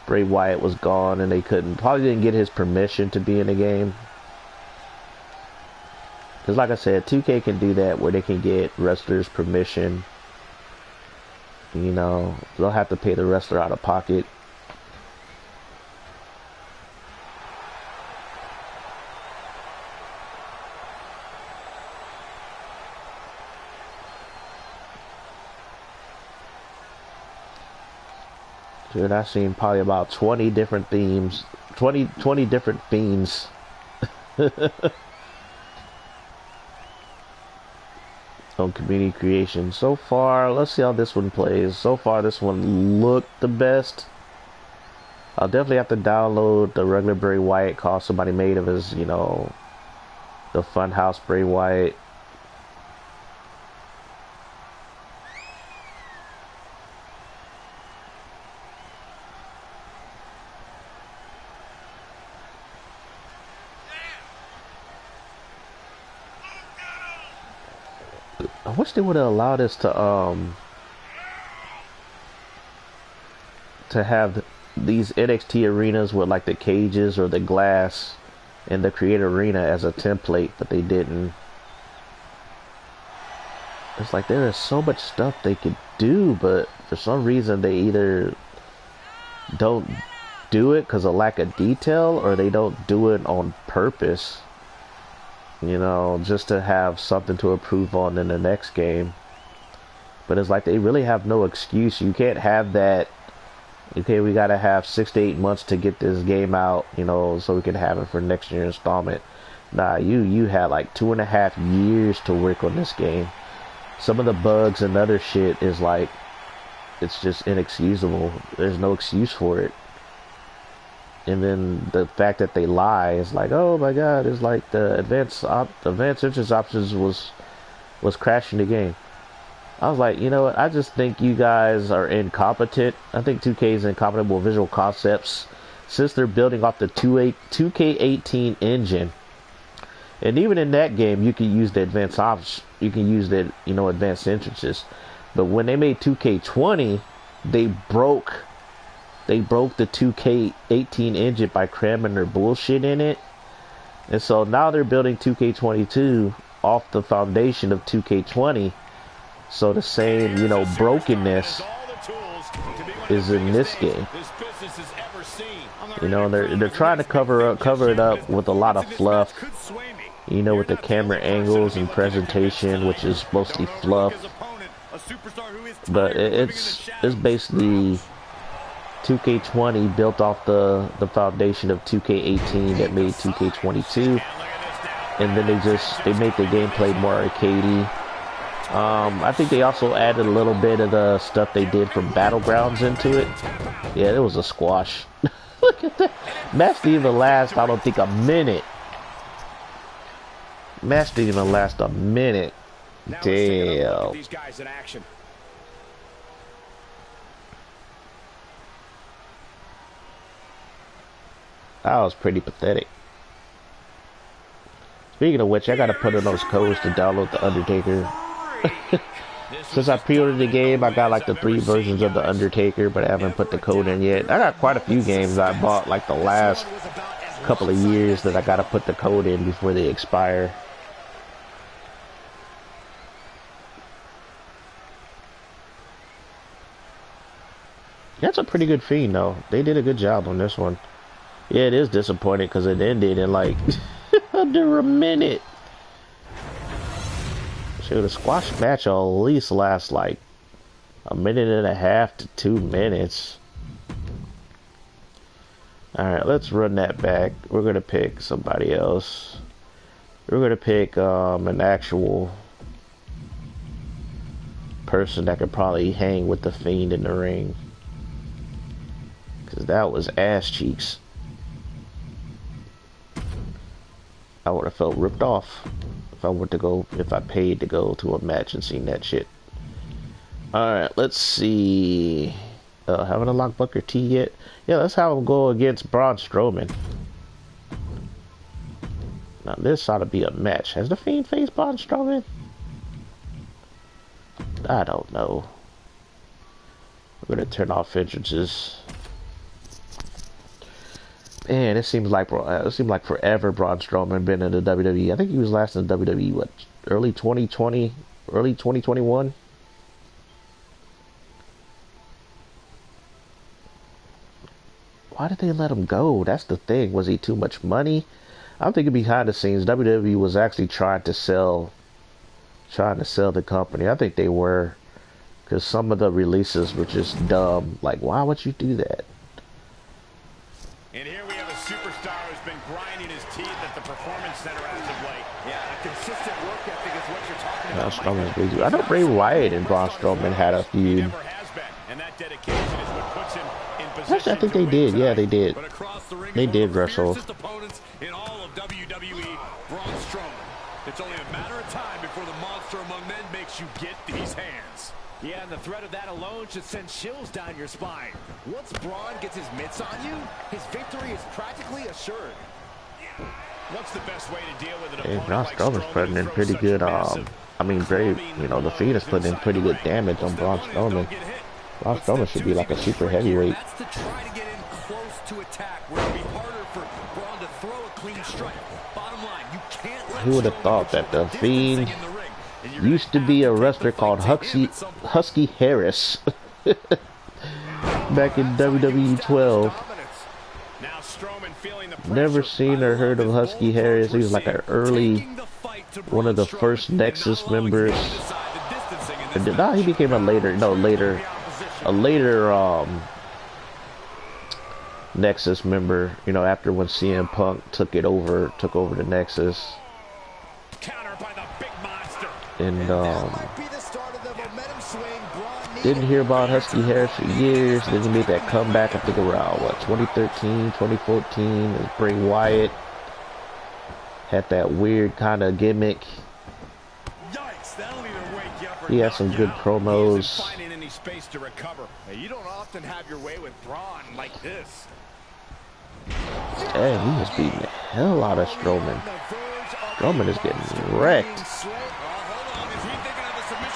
Bray Wyatt was gone and they probably didn't get his permission to be in the game. Because like I said, 2K can do that where they can get wrestlers permission. You know, they'll have to pay the wrestler out of pocket. Dude, I've seen probably about 20 different themes, 20 different themes. On community creation. So far, let's see how this one plays. So far, this one looked the best. I'll definitely have to download the regular Bray Wyatt call somebody made of his, you know, the Funhouse Bray Wyatt. I wish they would have allowed us to have these NXT arenas with like the cages or the glass in the Creator Arena as a template, but they didn't. It's like there is so much stuff they could do, but for some reason they either don't do it because of lack of detail or they don't do it on purpose. You know, just to have something to improve on in the next game. But it's like they really have no excuse. You can't have that, okay, we gotta have 6 to 8 months to get this game out, you know, so we can have it for next year installment. Nah, you had like 2.5 years to work on this game. Some of the bugs and other shit is like, it's just inexcusable. There's no excuse for it. And then the fact that they lie is like, oh my god, it's like the advanced entrance options was crashing the game. I was like, you know what, I just think you guys are incompetent. I think 2K is incompetent with visual concepts since they're building off the 2K18 engine. And even in that game, you can use the advanced options. You can use the, you know, advanced entrances. But when they made 2K20, they broke the 2K18 engine by cramming their bullshit in it. And so now they're building 2K22 off the foundation of 2K20. So the same, you know, brokenness is in this game. You know, they're trying to cover it up with a lot of fluff. You know, with the camera angles and presentation, which is mostly fluff. But it's basically 2K20 built off the foundation of 2K18 that made 2K22, and then they made the gameplay more arcadey. I think they also added a little bit of the stuff they did from Battlegrounds into it. Yeah, it was a squash. Look at that. Match didn't even last, I don't think, a minute. Match didn't even last a minute. Damn. These guys in action. That was pretty pathetic. Speaking of which, I gotta put in those codes to download The Undertaker. Since I pre-ordered the game, I got like the 3 versions of The Undertaker, but I haven't put the code in yet. I got quite a few games I bought like the last couple of years that I gotta put the code in before they expire. That's a pretty good Fiend though. They did a good job on this one. Yeah, it is disappointing because it ended in like under a minute. Shoot, a squash match will at least last like a minute and a half to 2 minutes. Alright, let's run that back. We're gonna pick somebody else. We're gonna pick an actual person that could probably hang with the Fiend in the ring. Cause that was ass cheeks. I would have felt ripped off if I paid to go to a match and seen that shit. Alright, let's see. Haven't unlocked Booker T yet? Yeah, let's have him go against Braun Strowman. Now this ought to be a match. Has the Fiend faced Braun Strowman? I don't know. We're gonna turn off entrances. Man, it seems like forever Braun Strowman been in the WWE. I think he was last in the WWE, what, early 2020, early 2021? Why did they let him go? That's the thing. Was he too much money? I'm thinking behind the scenes, WWE was actually trying to sell the company. I think they were, because some of the releases were just dumb. Like, why would you do that? And here we have a superstar who's been grinding his teeth at the Performance Center as of late. Yeah, a consistent work ethic is what you're talking about. Strowman's big. I know Bray Wyatt and Braun Strowman had a feud. Never has been, and that dedication is what puts him in position. Actually, I think they did. Yeah, they did. But across the ring, they did wrestle. Opponents in all of WWE, Braun Strowman. It's only a matter of time before the monster among men makes you get these hands. Yeah, and the threat of that alone should send chills down your spine. Once Braun gets his mitts on you, his victory is practically assured. What's the best way to deal with an Hey, opponent Braun like Strowman's putting in pretty good. I mean, Bray, you know, the Fiend is putting in pretty good damage on Braun Strowman. Braun Strowman should be like a super heavyweight. That's to try to get in close to attack, where it'll be harder for Braun to throw a clean strike. Bottom line, you can't let Who would have thought that the Fiend used to be a wrestler called Husky Harris back in WWE 12. Never seen or heard of Husky Harris. He was like an early, one of the first Nexus members. Nah, he became a later Nexus member. You know, after when CM Punk took over the Nexus. And didn't hear about Husky Harris for years. Then he made that comeback, I think around what, 2013, 2014, as Bray Wyatt had that weird kind of gimmick. He had some good promos. You don't often have your way with Braun like this. Dang, he was beating the hell out of Strowman. Strowman is getting wrecked.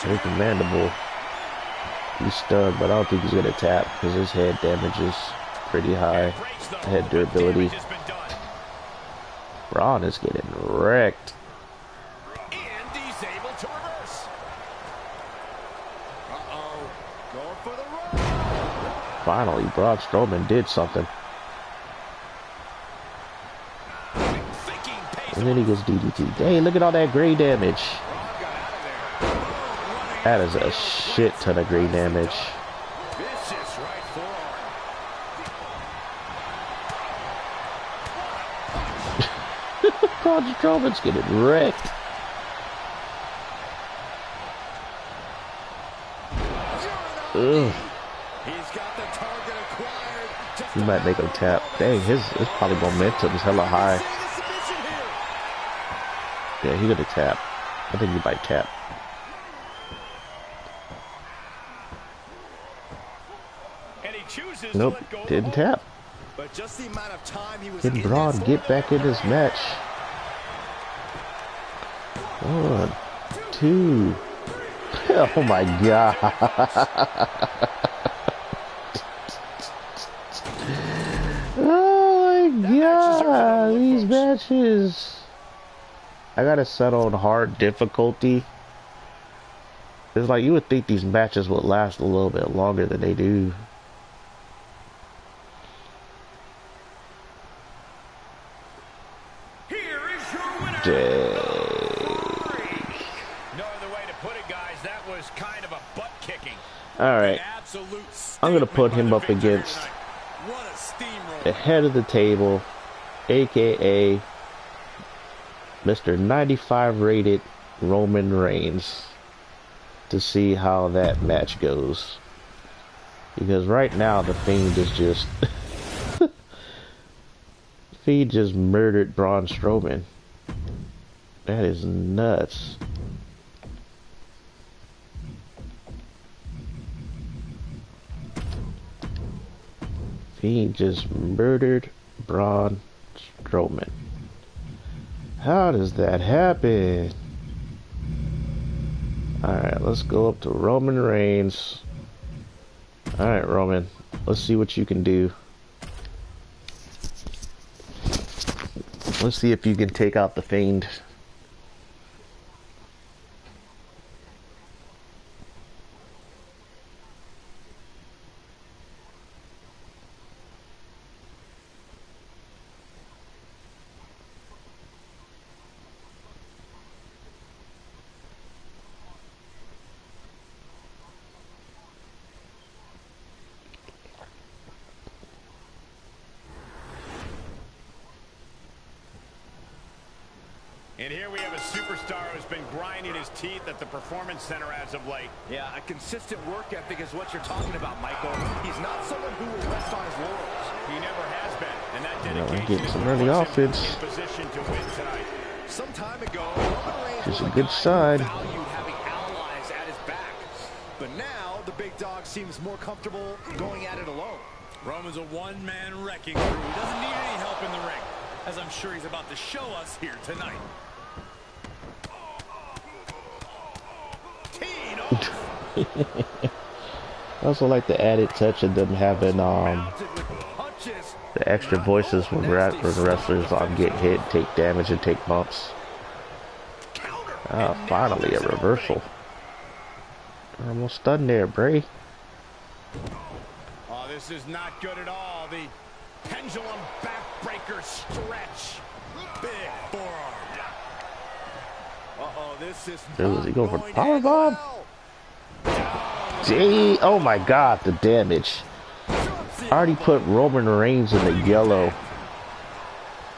There's the mandible. He's stunned, but I don't think he's gonna tap because his head damage is pretty high. Head durability. Braun is getting wrecked. And he's able to reverse. Going for the run. Finally, Braun Strowman did something. And then he gets DDT. Dang, look at all that gray damage. That is a shit ton of gray damage. Braun Strowman's getting wrecked. Ugh. He might make him tap. Dang, his probably momentum is hella high. Yeah, he gonna tap. I think he might tap. Nope, didn't tap. But just the amount of time he was Can Braun get back in this match? 1, 2. Oh my god. Oh my god, these matches. I gotta set on hard difficulty. It's like you would think these matches would last a little bit longer than they do. Alright. I'm going to put him up against the head of the table, aka Mr. 95 rated Roman Reigns, to see how that match goes. Because right now the Fiend is just Fiend just murdered Braun Strowman. That is nuts. Fiend just murdered Braun Strowman. How does that happen? Alright, let's go up to Roman Reigns. Alright, Roman. Let's see what you can do. Let's see if you can take out the Fiend. And here we have a superstar who's been grinding his teeth at the Performance Center as of late. Yeah, a consistent work ethic is what you're talking about, Michael. He's not someone who will rest on his laurels. He never has been, and that We're dedication getting some early offense. in position to win tonight. Some time ago, Roman Reigns Just was a good guy side. who valued having allies at his back. But now, the big dog seems more comfortable going at it alone. Roman's a one-man wrecking crew. He doesn't need any help in the ring, as I'm sure he's about to show us here tonight. I also like the added touch of them having the extra voices when the wrestlers get hit, take damage, and take bumps. Finally a reversal. Almost stunned there, Bray. Oh, this is not good at all. The pendulum backbreaker stretch. Big forearm. Uh-oh, this is Is he going for the powerbomb? Gee, oh my God, the damage. I already put Roman Reigns in the yellow.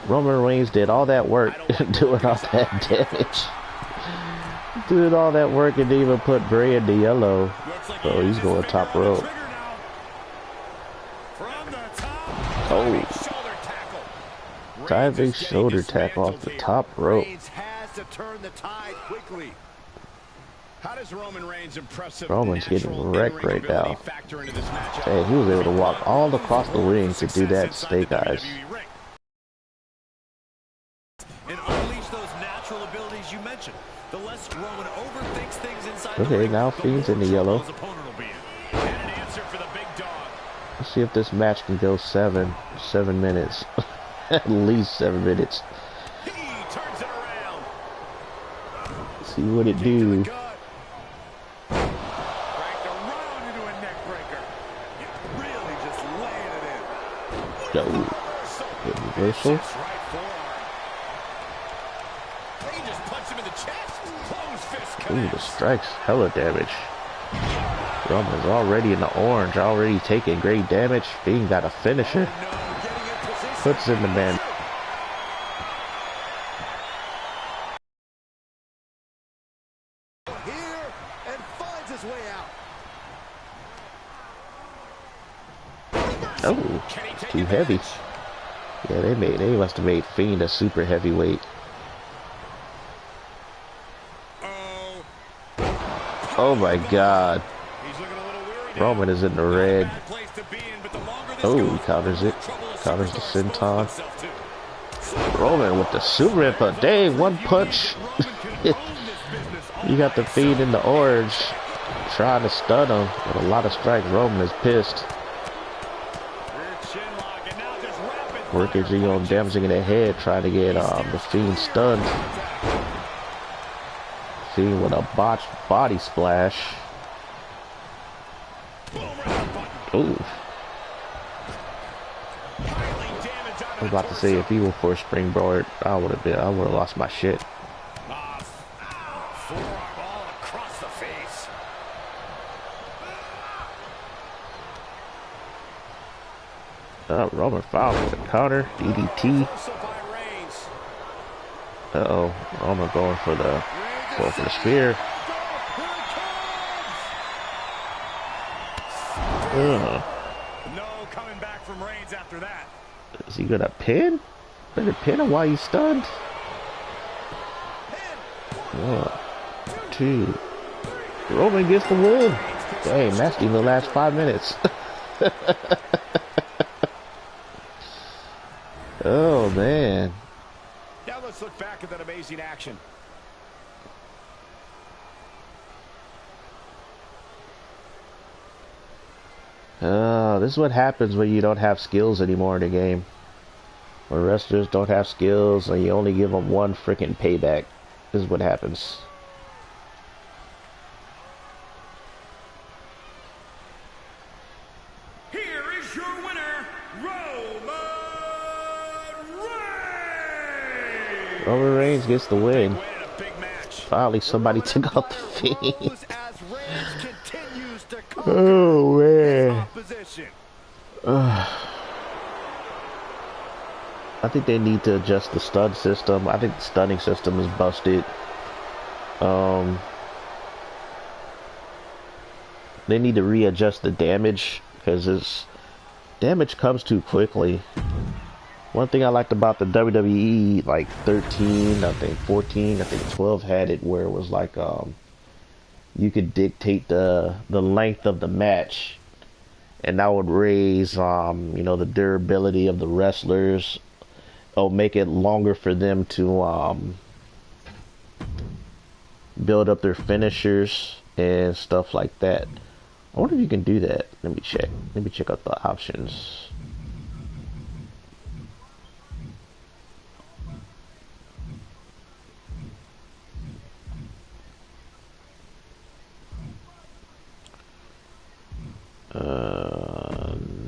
Roman Reigns did all that work doing all that damage. Doing all that work and didn't even put Bray in the yellow. So he's going top rope. Oh. Diving shoulder tackle off the top rope. has to turn the tide quickly. How does Roman Reigns' impressive Roman's getting wrecked right now. factor into this matchup? Hey, he was able to walk all across the ring to do that snake eyes. And unleash those natural abilities you mentioned. The less Roman overthinks things inside Okay, the ring, now Fiend's in the yellow. his opponent will be in. And an answer for the big dog. Let's see if this match can go 7 minutes. At least 7 minutes. He turns it around. See what it do. Cranked around into a neck breaker. Really just laying it in. Go. Good reversal. Right forearm. He just punched him in the chest. Closed fist Ooh, connects. the strikes. Hella damage. Roman's already in the orange. Already taking great damage. Fiend got a finisher. Puts in the man. Here and finds his way out. Oh, it's too heavy. Yeah, they must have made Fiend a super heavyweight. Oh my God. Roman is in the red. Oh, he counters it. Counters the senton. Roman with the super input. Dang, one punch. You got the Fiend in the orange. Trying to stun him with a lot of strikes. Roman is pissed. Working on damaging in the head, trying to get the Fiend stunned. Fiend with a botched body splash. Ooh. I was about to say, if he were for a springboard, I would have lost my shit. Forearm all across the face. Roman foul with a counter. DDT. Uh-oh. Roman going for the spear. No coming back from Reigns after that. Is he gonna pin? Better pin him while he's stunned. 1, 2. Roman gets the win. Dang, that's in the last 5 minutes. Oh man. Now let's look back at that amazing action. This is what happens when you don't have skills anymore in the game. When wrestlers don't have skills and you only give them one freaking payback. This is what happens. Here is your winner, Roman Reigns. Roman Reigns gets the win. Big win in a big match. Finally, somebody took out the Fiend. As Reigns continues to Oh man. opposition. I think they need to adjust the stun system. I think the stunning system is busted. They need to readjust the damage because its damage comes too quickly. One thing I liked about the WWE, like 13, I think 14, I think 12 had it where it was like you could dictate the length of the match, and that would raise you know, the durability of the wrestlers. It'll make it longer for them to build up their finishers and stuff like that. I wonder if you can do that. Let me check. Let me check out the options.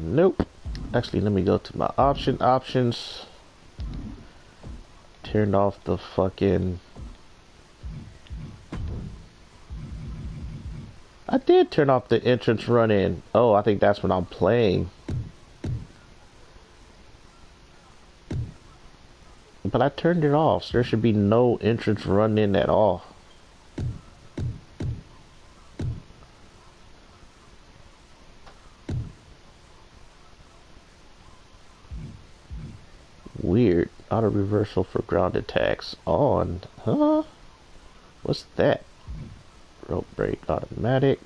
Nope. Actually, let me go to my options. Turned off the fucking... I did turn off the entrance run in. Oh, I think that's when I'm playing. But I turned it off, so there should be no entrance run in at all. Weird. Auto reversal for ground attacks on. Huh? What's that? Rope break automatic.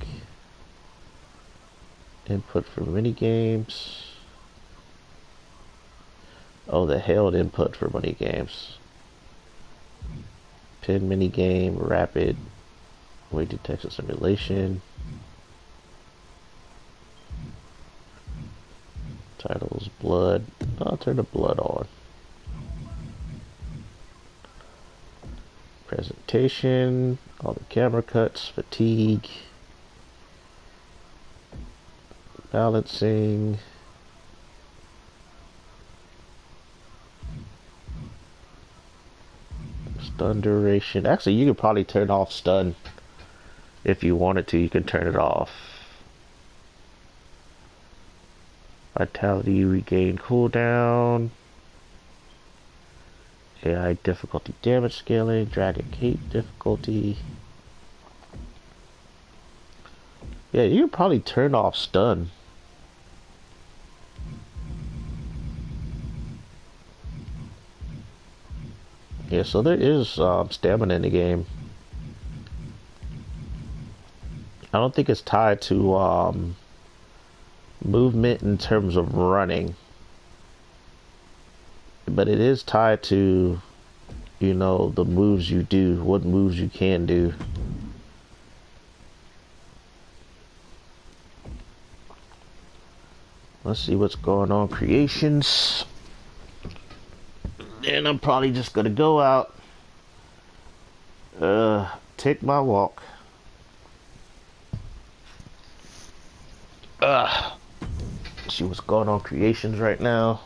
Input for mini games. Oh, the held input for mini games. Pin mini game, rapid, weight detection simulation. Titles, blood. I'll turn the blood on. Presentation, all the camera cuts, fatigue, balancing, stun duration. Actually, you could probably turn off stun if you wanted to. You can turn it off. Vitality regain cooldown. AI difficulty damage scaling, Dragon Cape difficulty. Yeah, you can probably turn off stun. Yeah, so there is stamina in the game. I don't think it's tied to movement in terms of running. But it is tied to, you know, the moves you do, what moves you can do. Let's see what's going on. Creations. And I'm probably just gonna go out, take my walk. See what's going on. Creations right now.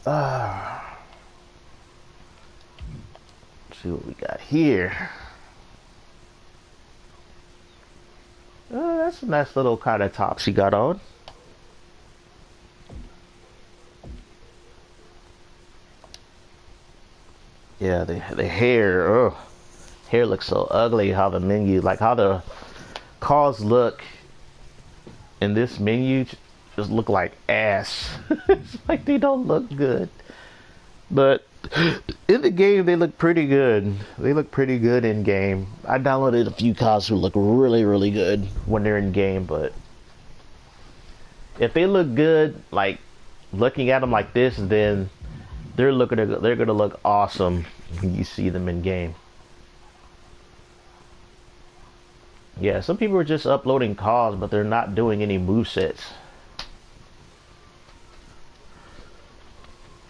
Let's see what we got here. That's a nice little kind of top she got on. Yeah, the hair. Hair looks so ugly. How the menu, like how the cars look in this menu, just look like ass. It's like they don't look good. But in the game, they look pretty good. They look pretty good in game. I downloaded a few cars who look really, really good when they're in game. But if they look good, like looking at them like this, then they're gonna look awesome when you see them in game. Yeah, some people are just uploading cars, but they're not doing any movesets.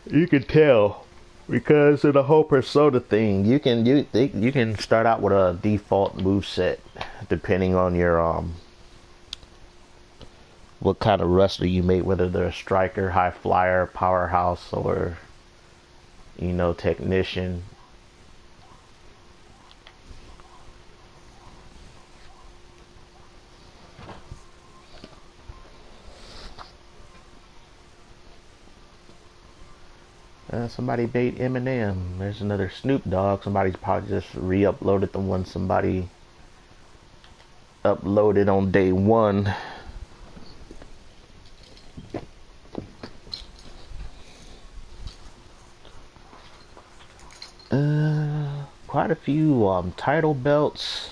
You can tell because of the whole persona thing. You can start out with a default moveset depending on your what kind of wrestler you make, whether they're a striker, high flyer, powerhouse, or technician. Somebody bait Eminem. There's another Snoop Dogg. Somebody's probably just re-uploaded the one somebody uploaded on day one. Quite a few title belts.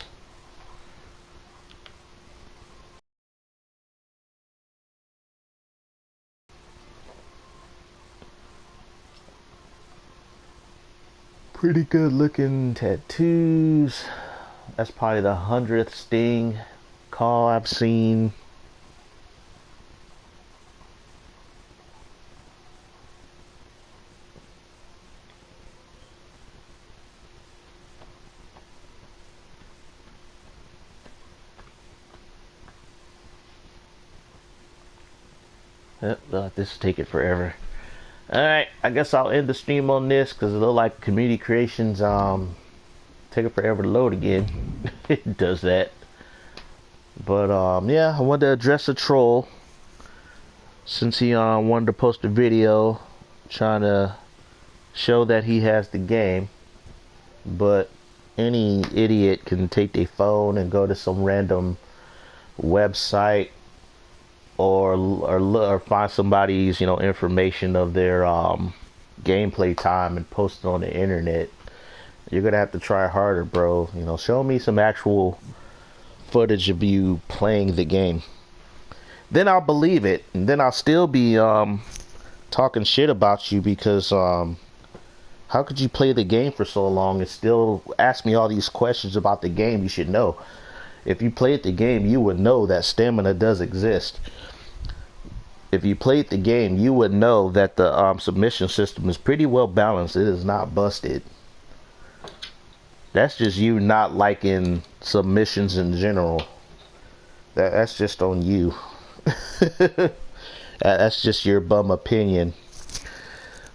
Pretty good looking tattoos. That's probably the 100th Sting call I've seen. This is taking forever. Alright, I guess I'll end the stream on this because it looks like community creations taking forever to load again. It does that. But yeah, I wanted to address a troll since he wanted to post a video trying to show that he has the game, but any idiot can take their phone and go to some random website or find somebody's information of their gameplay time and post it on the internet. You're gonna have to try harder, bro. Show me some actual footage of you playing the game, then I'll believe it, and then I'll still be talking shit about you because how could you play the game for so long and still ask me all these questions about the game? You should know. If you played the game, you would know that stamina does exist. If you played the game, you would know that the submission system is pretty well balanced. It is not busted. That's just you not liking submissions in general. That's just on you. That's just your bum opinion.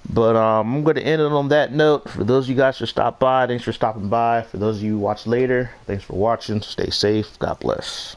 But I'm going to end it on that note. For those of you guys who stopped by, thanks for stopping by. For those of you who watch later, thanks for watching. Stay safe. God bless.